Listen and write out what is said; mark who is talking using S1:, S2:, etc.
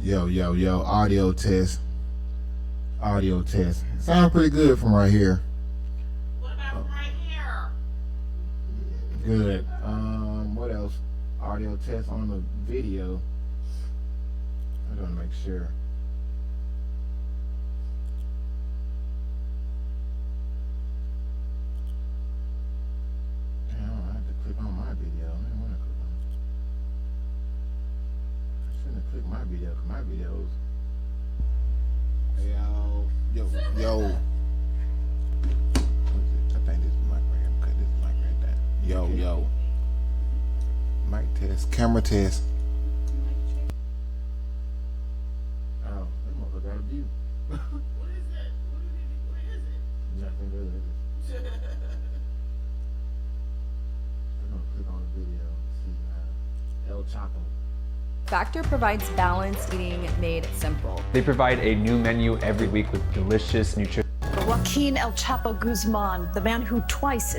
S1: Yo, audio test. Audio test. Sounds pretty good from right here.
S2: What about right here?
S1: Good. What else? Audio test on the video. I gotta make sure. Damn, I had to click on my video. I didn't want to click on. I shouldn't have clicked my video because my videos. Hey, yo. What is it? I think this mic right here. Cut this mic right there. Yo. Mic test. Camera test. Oh, that motherfucker got a view.
S2: What is it? What is it?
S1: Nothing really. I'm gonna click on the video and see El Chapo.
S3: Factor provides balanced eating made simple.
S4: They provide a new menu every week with delicious nutrition.
S5: Joaquin El Chapo Guzman, the man who twice